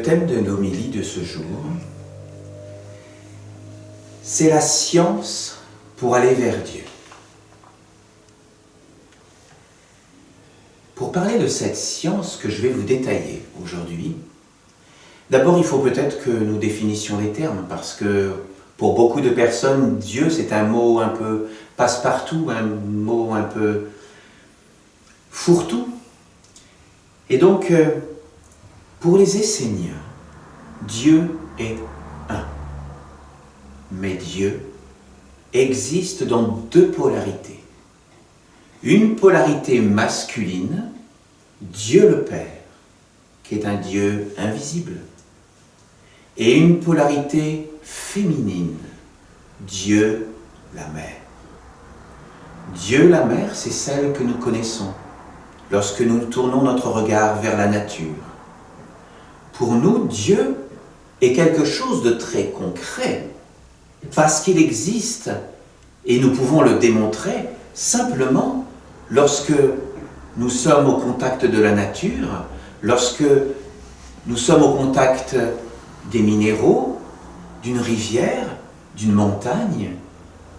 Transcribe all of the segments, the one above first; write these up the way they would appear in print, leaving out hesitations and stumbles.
thème de l'homélie de ce jour, c'est la science pour aller vers Dieu. Pour parler de cette science que je vais vous détailler aujourd'hui, d'abord il faut peut-être que nous définissions les termes, parce que pour beaucoup de personnes, Dieu c'est un mot un peu passe-partout, un mot un peu fourre-tout. Et donc, pour les Esséniens, Dieu est un. Mais Dieu existe dans deux polarités. Une polarité masculine, Dieu le Père, qui est un Dieu invisible, et une polarité féminine, Dieu la Mère. Dieu la Mère, c'est celle que nous connaissons lorsque nous tournons notre regard vers la nature. Pour nous, Dieu est quelque chose de très concret, parce qu'il existe, et nous pouvons le démontrer simplement lorsque nous sommes au contact de la nature, lorsque nous sommes au contact des minéraux, d'une rivière, d'une montagne,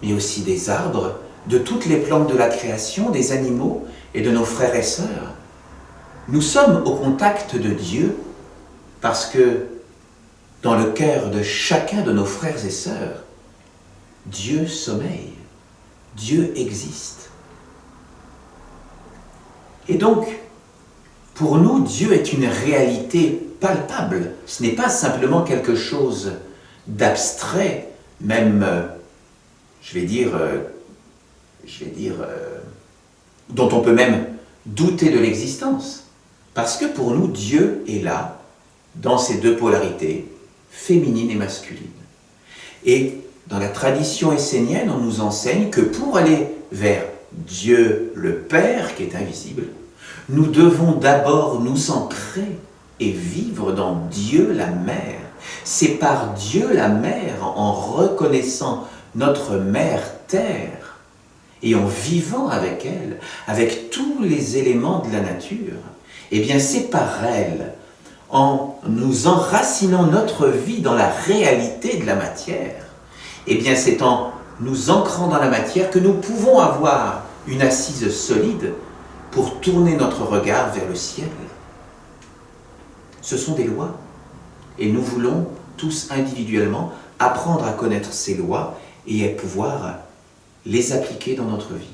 mais aussi des arbres, de toutes les plantes de la création, des animaux et de nos frères et sœurs. Nous sommes au contact de Dieu parce que dans le cœur de chacun de nos frères et sœurs, Dieu sommeille, Dieu existe. Et donc, pour nous, Dieu est une réalité palpable. Ce n'est pas simplement quelque chose d'abstrait, même, dont on peut même douter de l'existence. Parce que pour nous, Dieu est là, dans ces deux polarités, féminine et masculine. Et dans la tradition essénienne, on nous enseigne que pour aller vers Dieu le Père, qui est invisible, nous devons d'abord nous ancrer et vivre dans Dieu la Mère. C'est par Dieu la Mère, en reconnaissant notre Mère Terre, et en vivant avec elle, avec tous les éléments de la nature, eh bien c'est par elle, en nous enracinant notre vie dans la réalité de la matière, eh bien c'est en nous ancrant dans la matière que nous pouvons avoir une assise solide pour tourner notre regard vers le ciel. Ce sont des lois, et nous voulons tous individuellement apprendre à connaître ces lois et à pouvoir les appliquer dans notre vie.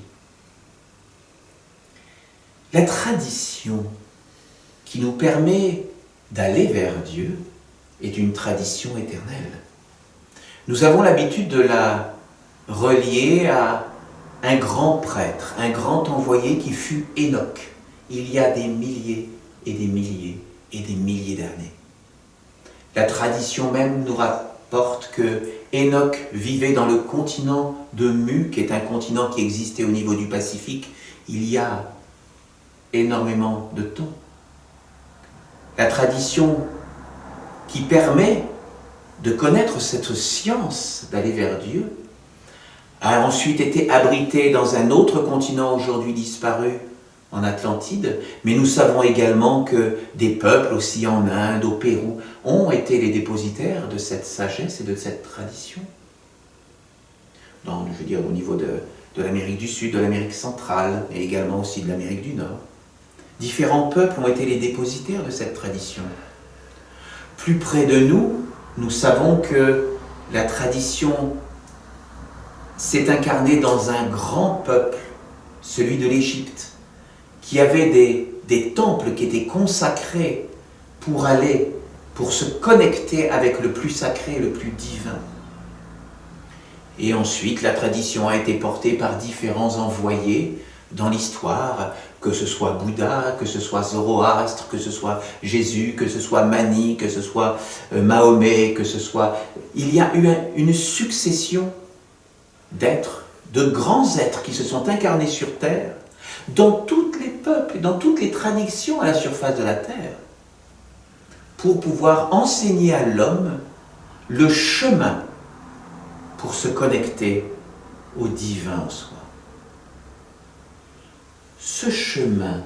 La tradition qui nous permet d'aller vers Dieu est une tradition éternelle. Nous avons l'habitude de la relier à un grand prêtre, un grand envoyé qui fut Enoch, il y a des milliers et des milliers et des milliers d'années. La tradition même nous rapporte que Enoch vivait dans le continent de Mu, qui est un continent qui existait au niveau du Pacifique, il y a énormément de temps. La tradition qui permet de connaître cette science d'aller vers Dieu a ensuite été abritée dans un autre continent aujourd'hui disparu, en Atlantide, mais nous savons également que des peuples aussi en Inde, au Pérou, ont été les dépositaires de cette sagesse et de cette tradition. Au niveau de l'Amérique du Sud, de l'Amérique centrale, et également aussi de l'Amérique du Nord. Différents peuples ont été les dépositaires de cette tradition. Plus près de nous, nous savons que la tradition s'est incarnée dans un grand peuple, celui de l'Égypte, qui avait des temples qui étaient consacrés pour se connecter avec le plus sacré et le plus divin. Et ensuite, la tradition a été portée par différents envoyés dans l'histoire, que ce soit Bouddha, que ce soit Zoroastre, que ce soit Jésus, que ce soit Mani, que ce soit Mahomet, que ce soit... Il y a eu une succession d'êtres, de grands êtres qui se sont incarnés sur terre, dans tous les peuples, dans toutes les traditions à la surface de la terre, pour pouvoir enseigner à l'homme le chemin pour se connecter au divin en soi. Ce chemin,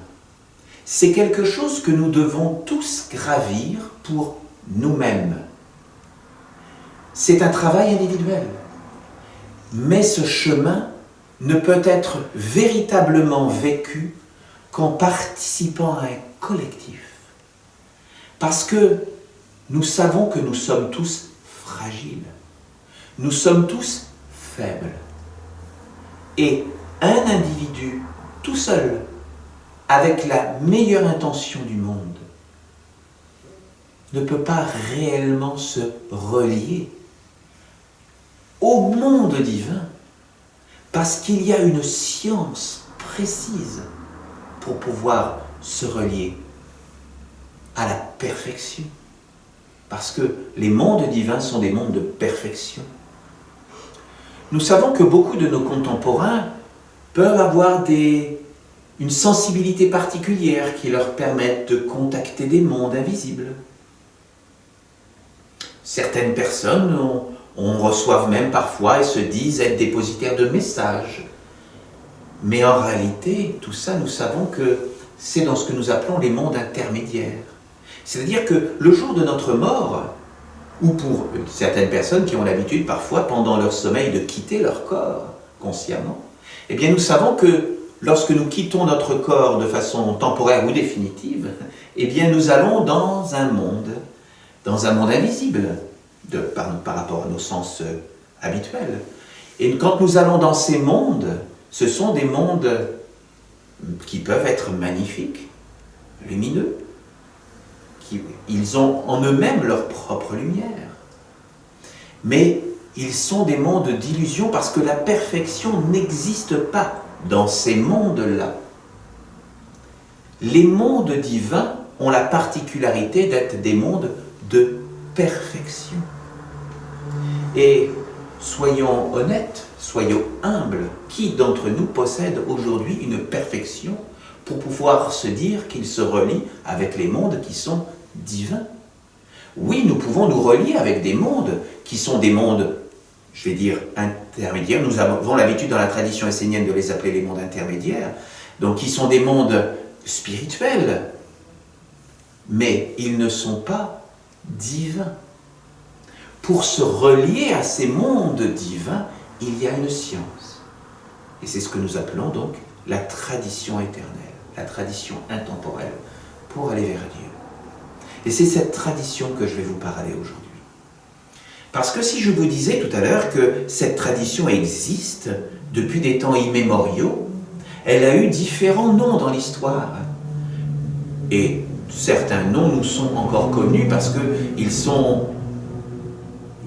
c'est quelque chose que nous devons tous gravir pour nous-mêmes. C'est un travail individuel. Mais ce chemin ne peut être véritablement vécu qu'en participant à un collectif. Parce que nous savons que nous sommes tous fragiles. Nous sommes tous faibles. Et un individu tout seul, avec la meilleure intention du monde, ne peut pas réellement se relier au monde divin, parce qu'il y a une science précise pour pouvoir se relier à la perfection. Parce que les mondes divins sont des mondes de perfection. Nous savons que beaucoup de nos contemporains peuvent avoir une sensibilité particulière qui leur permette de contacter des mondes invisibles. Certaines personnes reçoivent même parfois et se disent être dépositaires de messages. Mais en réalité, tout ça, nous savons que c'est dans ce que nous appelons les mondes intermédiaires. C'est-à-dire que le jour de notre mort, ou pour certaines personnes qui ont l'habitude parfois pendant leur sommeil de quitter leur corps consciemment, eh bien nous savons que lorsque nous quittons notre corps de façon temporaire ou définitive, eh bien nous allons dans un monde invisible par rapport à nos sens habituels. Et quand nous allons dans ces mondes, ce sont des mondes qui peuvent être magnifiques, lumineux. Ils ont en eux-mêmes leur propre lumière. Mais ils sont des mondes d'illusion parce que la perfection n'existe pas dans ces mondes-là. Les mondes divins ont la particularité d'être des mondes de perfection. Et soyons honnêtes, soyons humbles. Qui d'entre nous possède aujourd'hui une perfection pour pouvoir se dire qu'il se relie avec les mondes qui sont divins? Oui, nous pouvons nous relier avec des mondes qui sont des mondes, je vais dire, intermédiaires. Nous avons l'habitude dans la tradition essénienne de les appeler les mondes intermédiaires, donc qui sont des mondes spirituels, mais ils ne sont pas divins. Pour se relier à ces mondes divins, il y a une science. Et c'est ce que nous appelons donc la tradition éternelle, la tradition intemporelle, pour aller vers Dieu. Et c'est cette tradition que je vais vous parler aujourd'hui. Parce que si je vous disais tout à l'heure que cette tradition existe depuis des temps immémoriaux, elle a eu différents noms dans l'histoire. Et certains noms nous sont encore connus parce que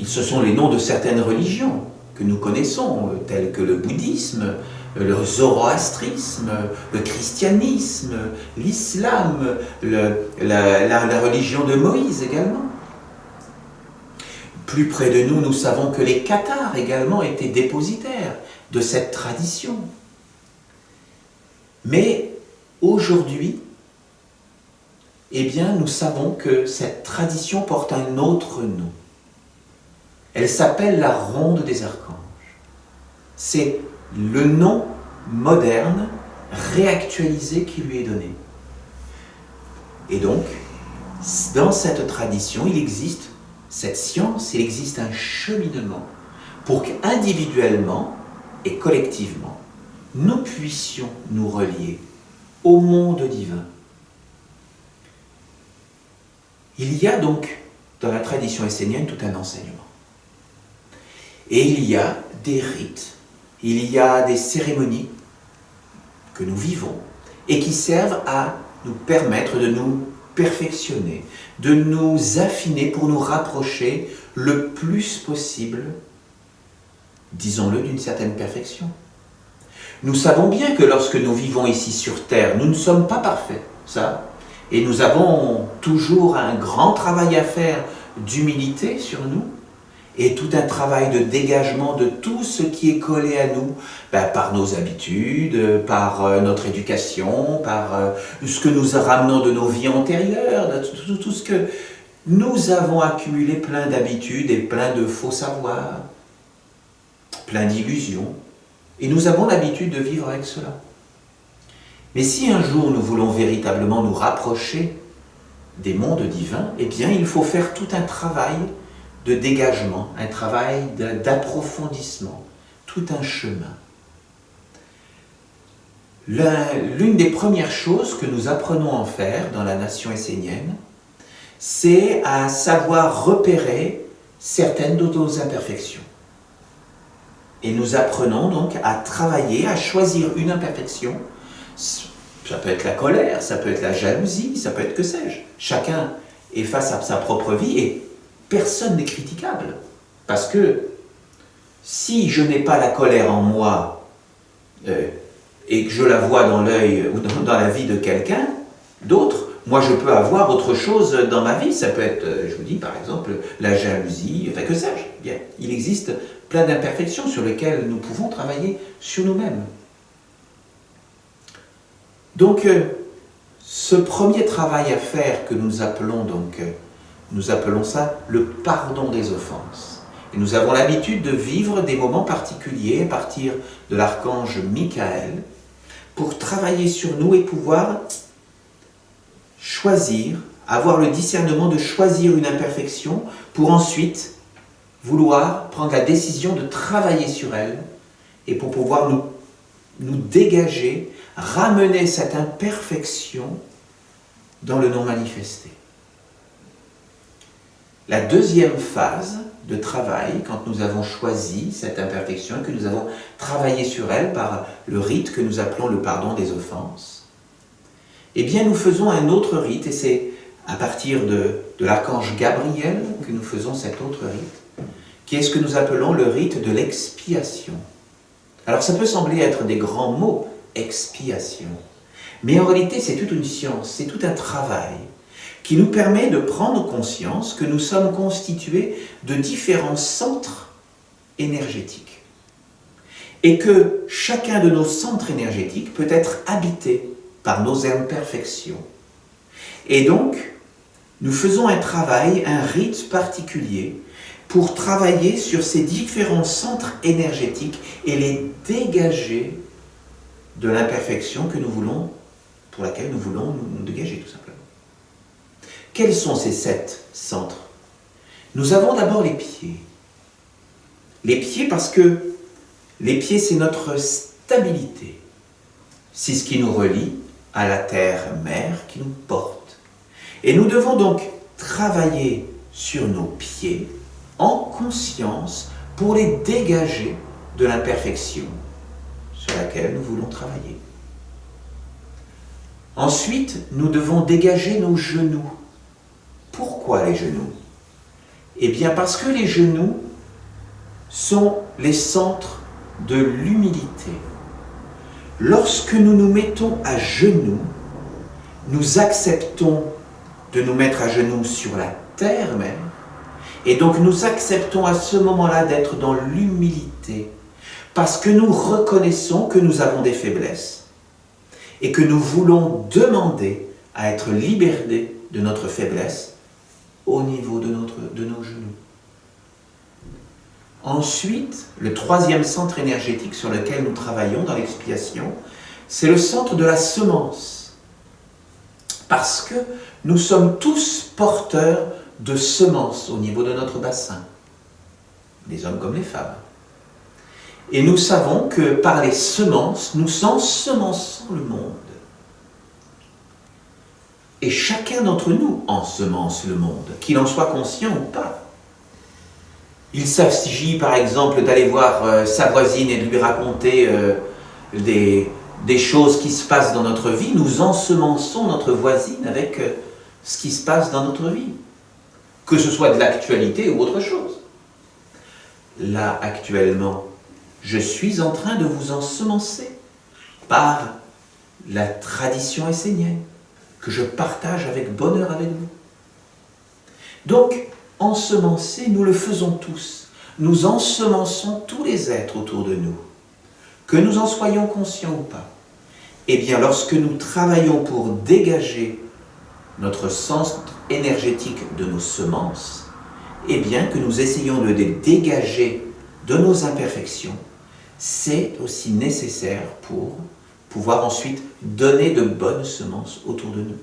ce sont les noms de certaines religions que nous connaissons, telles que le bouddhisme, le zoroastrisme, le christianisme, l'islam, la religion de Moïse également. Plus près de nous, nous savons que les Cathares également étaient dépositaires de cette tradition. Mais aujourd'hui, eh bien, nous savons que cette tradition porte un autre nom. Elle s'appelle la ronde des archanges. C'est le nom moderne, réactualisé qui lui est donné. Et donc, dans cette tradition, il existe cette science, il existe un cheminement pour qu'individuellement et collectivement, nous puissions nous relier au monde divin. Il y a donc, dans la tradition essénienne, tout un enseignement. Et il y a des rites, il y a des cérémonies que nous vivons et qui servent à nous permettre de nous perfectionner, de nous affiner pour nous rapprocher le plus possible, disons-le, d'une certaine perfection. Nous savons bien que lorsque nous vivons ici sur Terre, nous ne sommes pas parfaits, ça, et nous avons toujours un grand travail à faire d'humilité sur nous, et tout un travail de dégagement de tout ce qui est collé à nous, par nos habitudes, par notre éducation, par ce que nous ramenons de nos vies antérieures, tout ce que nous avons accumulé, plein d'habitudes et plein de faux savoirs, plein d'illusions, et nous avons l'habitude de vivre avec cela. Mais si un jour nous voulons véritablement nous rapprocher des mondes divins, eh bien, il faut faire tout un travail de dégagement, un travail d'approfondissement, tout un chemin. L'une des premières choses que nous apprenons à faire dans la nation essénienne, c'est à savoir repérer certaines de nos imperfections. Et nous apprenons donc à travailler, à choisir une imperfection. Ça peut être la colère, ça peut être la jalousie, ça peut être que sais-je. Chacun est face à sa propre vie et personne n'est critiquable. Parce que si je n'ai pas la colère en moi et que je la vois dans l'œil ou dans la vie de quelqu'un d'autre, moi je peux avoir autre chose dans ma vie. Ça peut être, je vous dis par exemple, la jalousie, enfin que sais-je. Bien, il existe plein d'imperfections sur lesquelles nous pouvons travailler sur nous-mêmes. Donc, ce premier travail à faire que nous appelons ça le pardon des offenses. Et nous avons l'habitude de vivre des moments particuliers à partir de l'archange Michael pour travailler sur nous et pouvoir choisir, avoir le discernement de choisir une imperfection pour ensuite vouloir prendre la décision de travailler sur elle et pour pouvoir nous dégager, ramener cette imperfection dans le non manifesté. La deuxième phase de travail, quand nous avons choisi cette imperfection et que nous avons travaillé sur elle par le rite que nous appelons le pardon des offenses, eh bien nous faisons un autre rite, et c'est à partir de l'archange Gabriel que nous faisons cet autre rite, qui est ce que nous appelons le rite de l'expiation. Alors ça peut sembler être des grands mots, expiation, mais en réalité c'est toute une science, c'est tout un travail qui nous permet de prendre conscience que nous sommes constitués de différents centres énergétiques et que chacun de nos centres énergétiques peut être habité par nos imperfections. Et donc, nous faisons un travail, un rite particulier pour travailler sur ces différents centres énergétiques et les dégager de l'imperfection que nous voulons, pour laquelle nous voulons nous dégager tout simplement. Quels sont ces 7 centres? Nous avons d'abord les pieds. Les pieds parce que les pieds c'est notre stabilité. C'est ce qui nous relie à la terre-mère qui nous porte. Et nous devons donc travailler sur nos pieds en conscience pour les dégager de l'imperfection sur laquelle nous voulons travailler. Ensuite, nous devons dégager nos genoux. Pourquoi les genoux? Eh bien parce que les genoux sont les centres de l'humilité. Lorsque nous nous mettons à genoux, nous acceptons de nous mettre à genoux sur la terre même, et donc nous acceptons à ce moment-là d'être dans l'humilité, parce que nous reconnaissons que nous avons des faiblesses, et que nous voulons demander à être libérés de notre faiblesse au niveau de nos genoux. Ensuite, le troisième centre énergétique sur lequel nous travaillons dans l'expiation, c'est le centre de la semence. Parce que nous sommes tous porteurs de semences au niveau de notre bassin, les hommes comme les femmes. Et nous savons que par les semences, nous ensemençons le monde. Et chacun d'entre nous ensemence le monde, qu'il en soit conscient ou pas. Il s'agit par exemple d'aller voir sa voisine et de lui raconter des choses qui se passent dans notre vie. Nous ensemençons notre voisine avec ce qui se passe dans notre vie, que ce soit de l'actualité ou autre chose. Là, actuellement, je suis en train de vous ensemencer par la tradition essénienne, que je partage avec bonheur avec vous. Donc, ensemencer, nous le faisons tous. Nous ensemençons tous les êtres autour de nous, que nous en soyons conscients ou pas. Eh bien, lorsque nous travaillons pour dégager notre centre énergétique de nos semences, eh bien, que nous essayons de les dégager de nos imperfections, c'est aussi nécessaire pour pouvoir ensuite donner de bonnes semences autour de nous.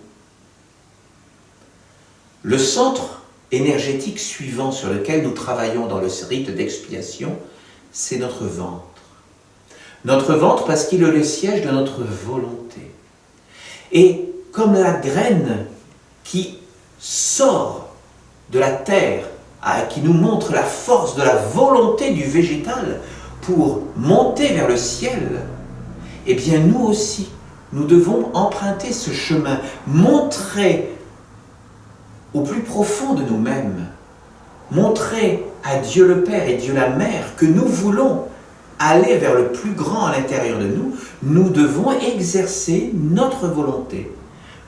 Le centre énergétique suivant sur lequel nous travaillons dans le rite d'expiation, c'est notre ventre. Notre ventre parce qu'il est le siège de notre volonté. Et comme la graine qui sort de la terre, qui nous montre la force de la volonté du végétal pour monter vers le ciel, eh bien nous aussi, nous devons emprunter ce chemin, montrer au plus profond de nous-mêmes, montrer à Dieu le Père et Dieu la Mère que nous voulons aller vers le plus grand à l'intérieur de nous. Nous devons exercer notre volonté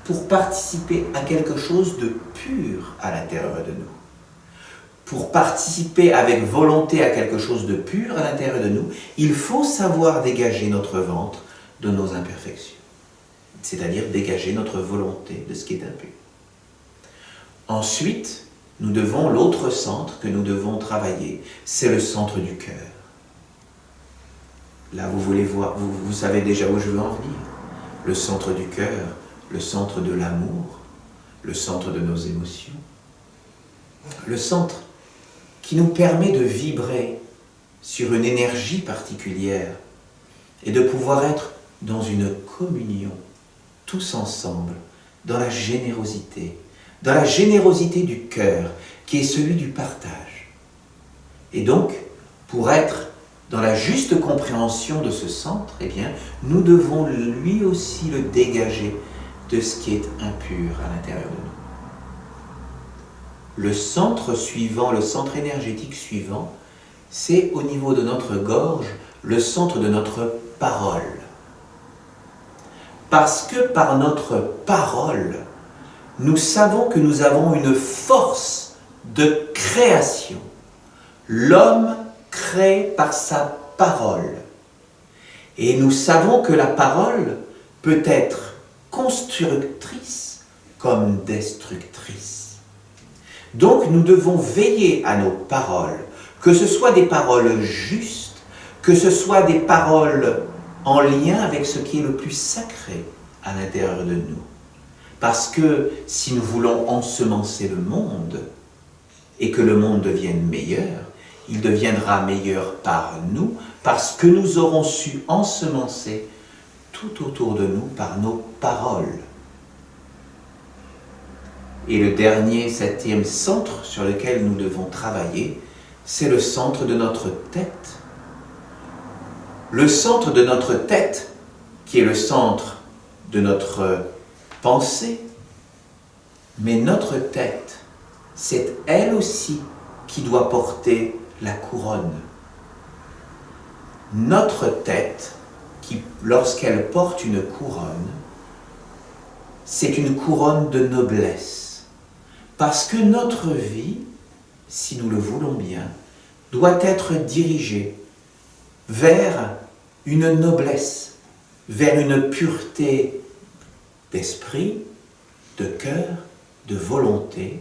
pour participer à quelque chose de pur à l'intérieur de nous. Pour participer avec volonté à quelque chose de pur à l'intérieur de nous, il faut savoir dégager notre ventre de nos imperfections. C'est-à-dire dégager notre volonté de ce qui est impur. Ensuite, nous devons, l'autre centre que nous devons travailler, c'est le centre du cœur. Là, vous voulez voir, vous savez déjà où je veux en venir. Le centre du cœur, le centre de l'amour, le centre de nos émotions. Le centre qui nous permet de vibrer sur une énergie particulière et de pouvoir être dans une communion, tous ensemble, dans la générosité du cœur, qui est celui du partage. Et donc, pour être dans la juste compréhension de ce centre, eh bien, nous devons lui aussi le dégager de ce qui est impur à l'intérieur de nous. Le centre suivant, le centre énergétique suivant, c'est au niveau de notre gorge, le centre de notre parole. Parce que par notre parole, nous savons que nous avons une force de création. L'homme crée par sa parole. Et nous savons que la parole peut être constructrice comme destructrice. Donc nous devons veiller à nos paroles, que ce soit des paroles justes, que ce soit des paroles en lien avec ce qui est le plus sacré à l'intérieur de nous. Parce que si nous voulons ensemencer le monde et que le monde devienne meilleur, il deviendra meilleur par nous, parce que nous aurons su ensemencer tout autour de nous par nos paroles. Et le dernier, septième centre sur lequel nous devons travailler, c'est le centre de notre tête. Le centre de notre tête, qui est le centre de notre pensée, mais notre tête, c'est elle aussi qui doit porter la couronne. Notre tête, qui, lorsqu'elle porte une couronne, c'est une couronne de noblesse. Parce que notre vie, si nous le voulons bien, doit être dirigée vers une noblesse, vers une pureté d'esprit, de cœur, de volonté,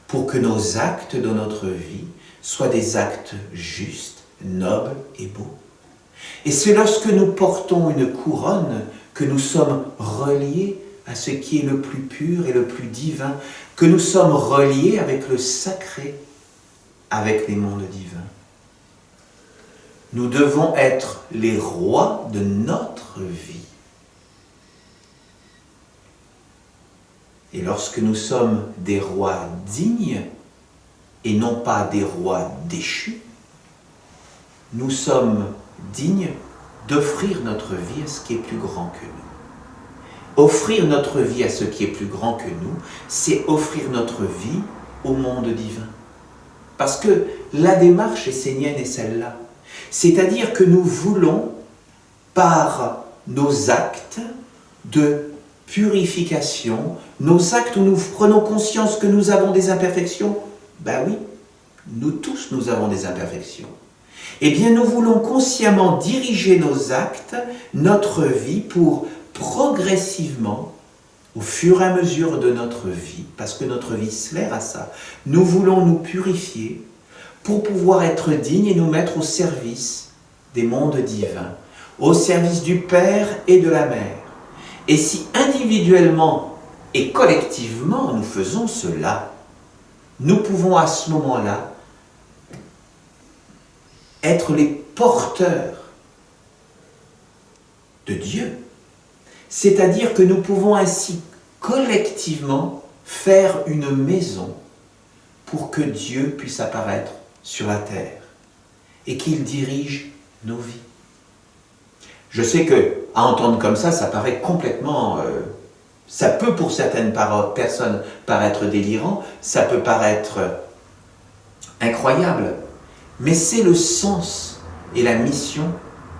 pour que nos actes de notre vie soient des actes justes, nobles et beaux. Et c'est lorsque nous portons une couronne que nous sommes reliés à ce qui est le plus pur et le plus divin, que nous sommes reliés avec le sacré, avec les mondes divins. Nous devons être les rois de notre vie. Et lorsque nous sommes des rois dignes, et non pas des rois déchus, nous sommes dignes d'offrir notre vie à ce qui est plus grand que nous. Offrir notre vie à ce qui est plus grand que nous, c'est offrir notre vie au monde divin. Parce que la démarche essénienne est celle-là. C'est-à-dire que nous voulons, par nos actes de purification, nos actes où nous prenons conscience que nous avons des imperfections, ben oui, nous tous nous avons des imperfections. Eh bien, nous voulons consciemment diriger nos actes, notre vie, pour progressivement, au fur et à mesure de notre vie, parce que notre vie sert à ça, nous voulons nous purifier pour pouvoir être dignes et nous mettre au service des mondes divins, au service du Père et de la Mère. Et si individuellement et collectivement nous faisons cela, nous pouvons à ce moment-là être les porteurs de Dieu. C'est-à-dire que nous pouvons ainsi collectivement faire une maison pour que Dieu puisse apparaître sur la terre et qu'il dirige nos vies. Je sais que, à entendre comme ça paraît complètement... ça peut pour certaines personnes paraître délirant, ça peut paraître incroyable, mais c'est le sens et la mission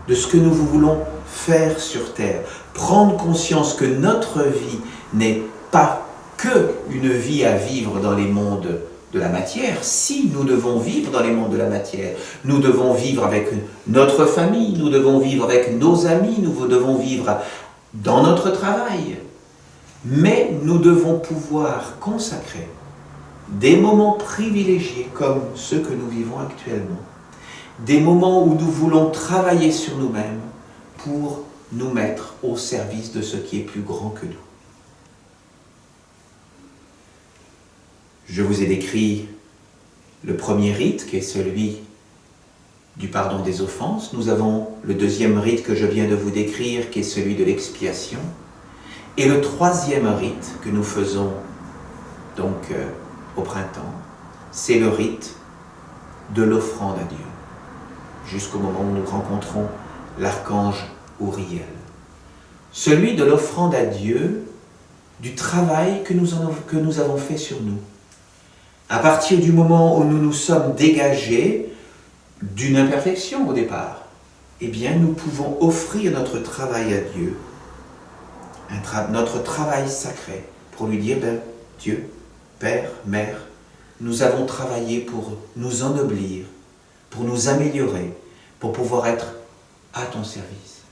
de ce que nous voulons faire sur terre. Prendre conscience que notre vie n'est pas que une vie à vivre dans les mondes de la matière. Si nous devons vivre dans les mondes de la matière, nous devons vivre avec notre famille, nous devons vivre avec nos amis, nous devons vivre dans notre travail. Mais nous devons pouvoir consacrer des moments privilégiés comme ceux que nous vivons actuellement, des moments où nous voulons travailler sur nous-mêmes pour nous mettre au service de ce qui est plus grand que nous. Je vous ai décrit le premier rite qui est celui du pardon des offenses. Nous avons le deuxième rite que je viens de vous décrire qui est celui de l'expiation. Et le troisième rite que nous faisons donc au printemps, c'est le rite de l'offrande à Dieu, jusqu'au moment où nous rencontrons l'archange Uriel. Celui de l'offrande à Dieu, du travail que nous avons fait sur nous. À partir du moment où nous nous sommes dégagés d'une imperfection au départ, eh bien nous pouvons offrir notre travail à Dieu, notre travail sacré, pour lui dire, Dieu, Père, Mère, nous avons travaillé pour nous ennoblir, pour nous améliorer, pour pouvoir être à ton service.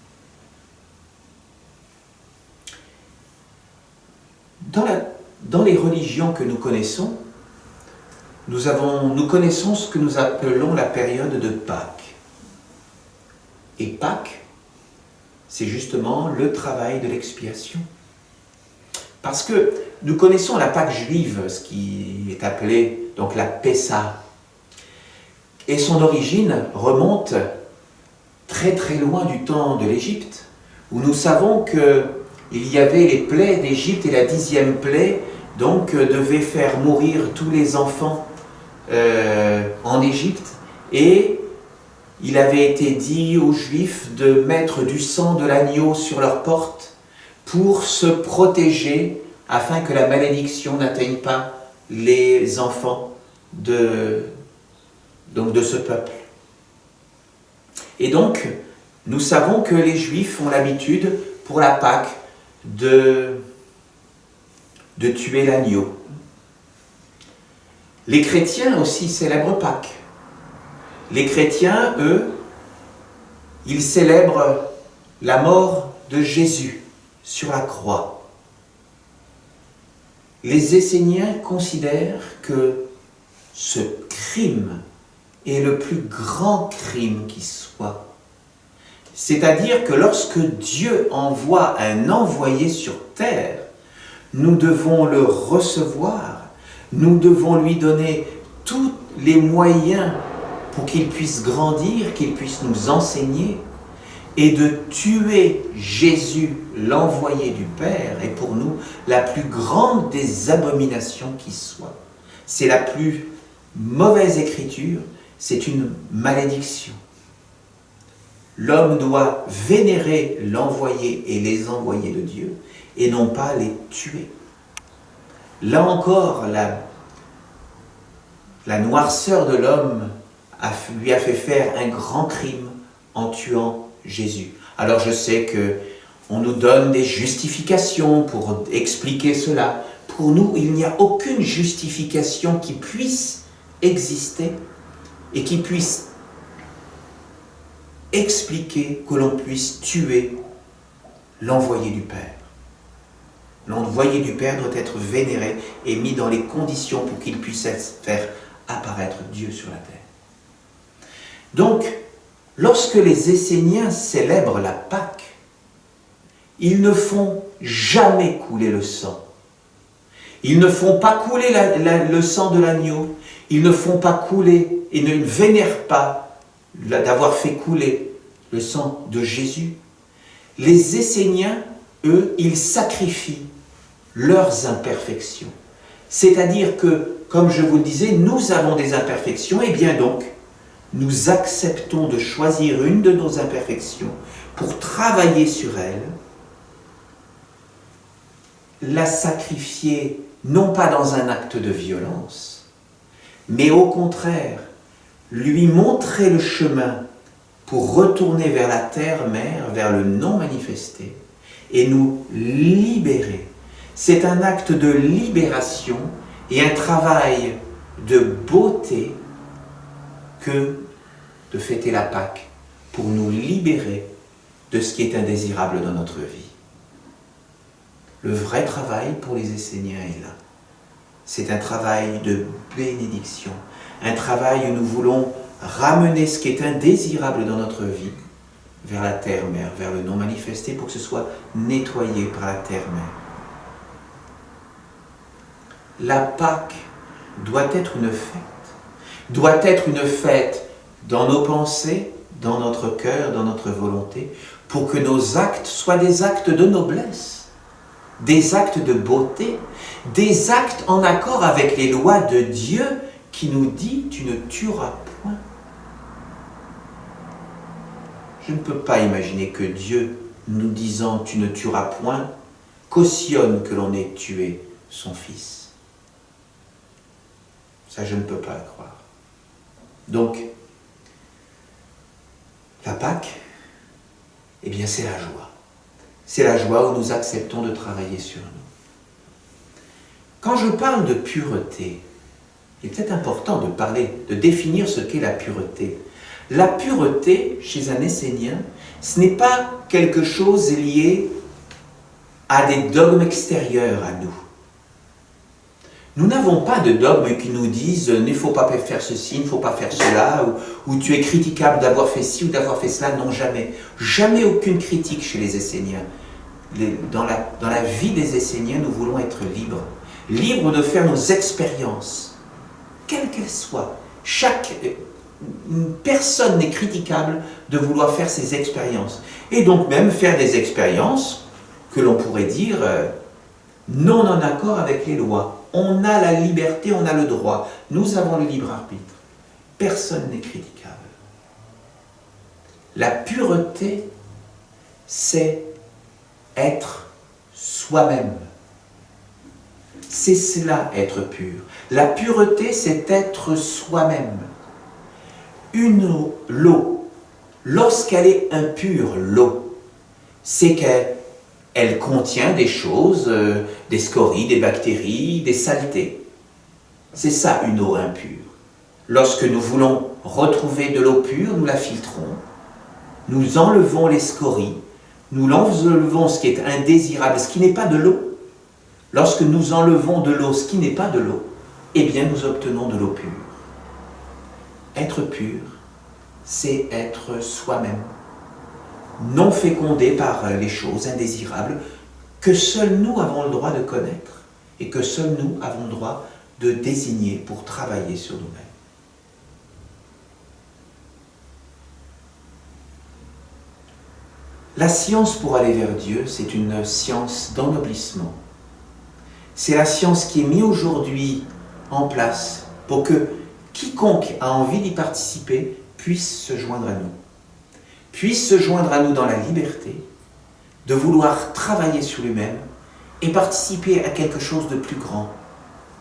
Dans les religions que nous connaissons, nous connaissons ce que nous appelons la période de Pâques. Et Pâques, c'est justement le travail de l'expiation. Parce que nous connaissons la Pâque juive, ce qui est appelé donc la Pessa. Et son origine remonte très très loin du temps de l'Égypte, où nous savons qu'il y avait les plaies d'Égypte et la 10e plaie, donc devait faire mourir tous les enfants en Égypte, et il avait été dit aux Juifs de mettre du sang de l'agneau sur leurs portes pour se protéger afin que la malédiction n'atteigne pas les enfants de ce peuple. Et donc, nous savons que les Juifs ont l'habitude, pour la Pâque, de tuer l'agneau. Les chrétiens aussi célèbrent Pâques. Les chrétiens, eux, ils célèbrent la mort de Jésus sur la croix. Les Esséniens considèrent que ce crime est le plus grand crime qui soit. C'est-à-dire que lorsque Dieu envoie un envoyé sur terre, nous devons le recevoir, nous devons lui donner tous les moyens pour qu'il puisse grandir, qu'il puisse nous enseigner, et de tuer Jésus, l'envoyé du Père, est pour nous la plus grande des abominations qui soit. C'est la plus mauvaise écriture, c'est une malédiction. L'homme doit vénérer l'envoyé et les envoyés de Dieu, et non pas les tuer. Là encore, la noirceur de l'homme lui a fait faire un grand crime en tuant Jésus. Alors je sais qu'on nous donne des justifications pour expliquer cela. Pour nous, il n'y a aucune justification qui puisse exister et qui puisse expliquer que l'on puisse tuer l'envoyé du Père. L'envoyé du Père doit être vénéré et mis dans les conditions pour qu'il puisse faire apparaître Dieu sur la terre. Donc, lorsque les Esséniens célèbrent la Pâque, ils ne font jamais couler le sang. Ils ne font pas couler le sang de l'agneau. Ils ne font pas couler et ne vénèrent pas d'avoir fait couler le sang de Jésus. Les Esséniens, eux, ils sacrifient leurs imperfections. C'est-à-dire que, comme je vous le disais, nous avons des imperfections, et bien donc, nous acceptons de choisir une de nos imperfections pour travailler sur elle, la sacrifier non pas dans un acte de violence, mais au contraire, lui montrer le chemin pour retourner vers la terre-mère, vers le non manifesté, et nous libérer. C'est un acte de libération et un travail de beauté que de fêter la Pâque pour nous libérer de ce qui est indésirable dans notre vie. Le vrai travail pour les Esséniens est là. C'est un travail de bénédiction, un travail où nous voulons ramener ce qui est indésirable dans notre vie vers la terre-mère, vers le non manifesté, pour que ce soit nettoyé par la terre-mère. La Pâque doit être une fête dans nos pensées, dans notre cœur, dans notre volonté, pour que nos actes soient des actes de noblesse, des actes de beauté, des actes en accord avec les lois de Dieu qui nous dit « tu ne tueras point ». Je ne peux pas imaginer que Dieu, nous disant « tu ne tueras point », cautionne que l'on ait tué son fils. Ça, je ne peux pas le croire. Donc, la Pâque, eh bien, c'est la joie. C'est la joie où nous acceptons de travailler sur nous. Quand je parle de pureté, il est peut-être important de définir ce qu'est la pureté. La pureté, chez un Essénien, ce n'est pas quelque chose lié à des dogmes extérieurs à nous. Nous n'avons pas de dogmes qui nous disent « il ne faut pas faire ceci, il ne faut pas faire cela » ou « tu es critiquable d'avoir fait ci ou d'avoir fait cela ». Non, jamais. Jamais aucune critique chez les Esséniens. Dans la vie des Esséniens, nous voulons être libres. Libres de faire nos expériences, quelles qu'elles soient. Personne n'est critiquable de vouloir faire ses expériences. Et donc même faire des expériences que l'on pourrait dire non en accord avec les lois. On a la liberté, on a le droit. Nous avons le libre arbitre. Personne n'est critiquable. La pureté, c'est être soi-même. C'est cela, être pur. La pureté, c'est être soi-même. L'eau, lorsqu'elle est impure, l'eau, c'est qu'elle contient des choses, des scories, des bactéries, des saletés. C'est ça, une eau impure. Lorsque nous voulons retrouver de l'eau pure, nous la filtrons, nous enlevons les scories, nous enlevons ce qui est indésirable, ce qui n'est pas de l'eau. Lorsque nous enlevons de l'eau, ce qui n'est pas de l'eau, eh bien nous obtenons de l'eau pure. Être pur, c'est être soi-même, non fécondé par les choses indésirables que seuls nous avons le droit de connaître et que seuls nous avons le droit de désigner pour travailler sur nous-mêmes. La science pour aller vers Dieu, c'est une science d'ennoblissement. C'est la science qui est mise aujourd'hui en place pour que quiconque a envie d'y participer puisse se joindre à nous. Puisse se joindre à nous dans la liberté de vouloir travailler sur lui-même et participer à quelque chose de plus grand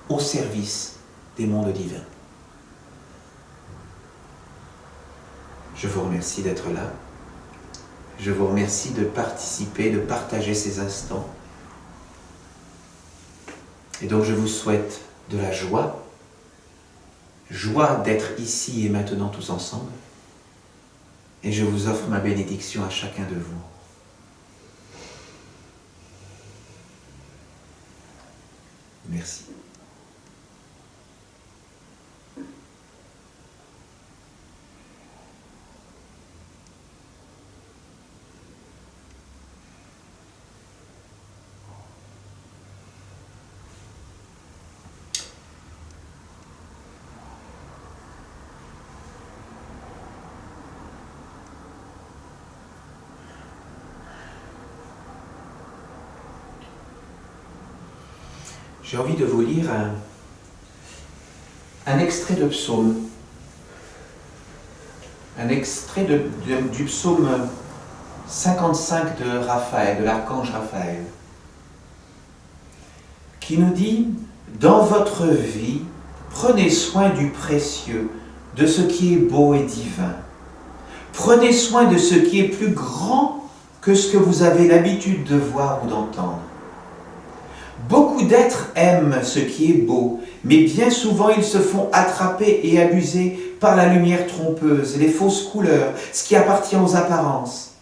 au service des mondes divins. Je vous remercie d'être là. Je vous remercie de participer, de partager ces instants. Et donc je vous souhaite de la joie d'être ici et maintenant tous ensemble. Et je vous offre ma bénédiction à chacun de vous. Merci. J'ai envie de vous lire un extrait de psaume. Un extrait du psaume 55 de Raphaël, de l'archange Raphaël, qui nous dit « Dans votre vie, prenez soin du précieux, de ce qui est beau et divin. Prenez soin de ce qui est plus grand que ce que vous avez l'habitude de voir ou d'entendre. Beaucoup d'êtres aiment ce qui est beau, mais bien souvent ils se font attraper et abuser par la lumière trompeuse, les fausses couleurs, ce qui appartient aux apparences.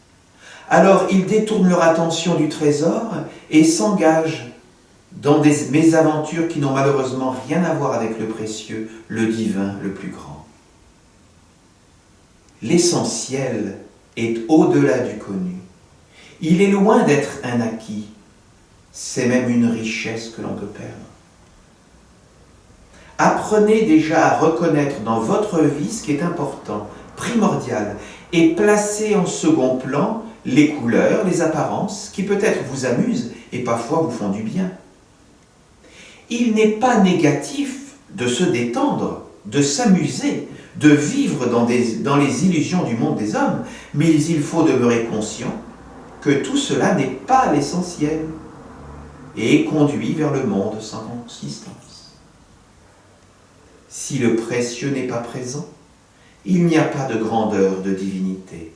Alors ils détournent leur attention du trésor et s'engagent dans des mésaventures qui n'ont malheureusement rien à voir avec le précieux, le divin, le plus grand. L'essentiel est au-delà du connu. Il est loin d'être un acquis. C'est même une richesse que l'on peut perdre. Apprenez déjà à reconnaître dans votre vie ce qui est important, primordial, et placez en second plan les couleurs, les apparences, qui peut-être vous amusent et parfois vous font du bien. Il n'est pas négatif de se détendre, de s'amuser, de vivre dans les illusions du monde des hommes, mais il faut demeurer conscient que tout cela n'est pas l'essentiel et conduit vers le monde sans consistance. Si le précieux n'est pas présent, il n'y a pas de grandeur de divinité.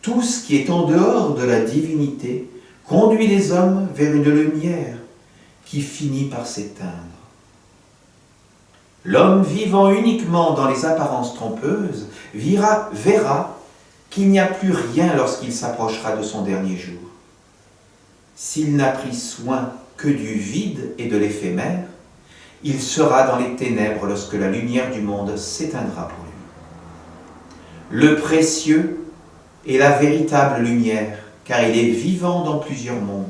Tout ce qui est en dehors de la divinité conduit les hommes vers une lumière qui finit par s'éteindre. L'homme vivant uniquement dans les apparences trompeuses verra qu'il n'y a plus rien lorsqu'il s'approchera de son dernier jour. S'il n'a pris soin que du vide et de l'éphémère, il sera dans les ténèbres lorsque la lumière du monde s'éteindra pour lui. Le précieux est la véritable lumière, car il est vivant dans plusieurs mondes.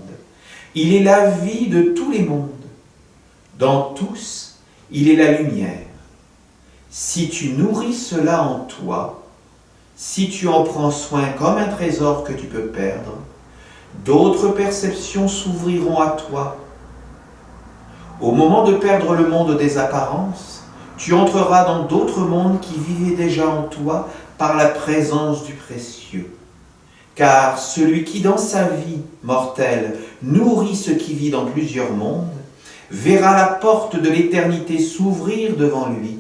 Il est la vie de tous les mondes. Dans tous, il est la lumière. Si tu nourris cela en toi, si tu en prends soin comme un trésor que tu peux perdre, d'autres perceptions s'ouvriront à toi. Au moment de perdre le monde des apparences, tu entreras dans d'autres mondes qui vivaient déjà en toi par la présence du précieux. Car celui qui dans sa vie mortelle nourrit ce qui vit dans plusieurs mondes, verra la porte de l'éternité s'ouvrir devant lui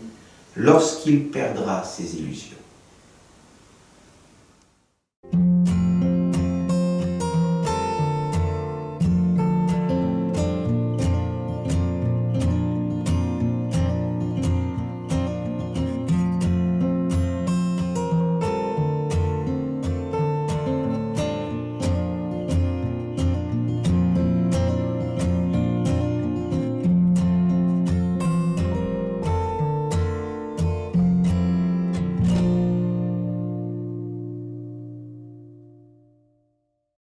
lorsqu'il perdra ses illusions.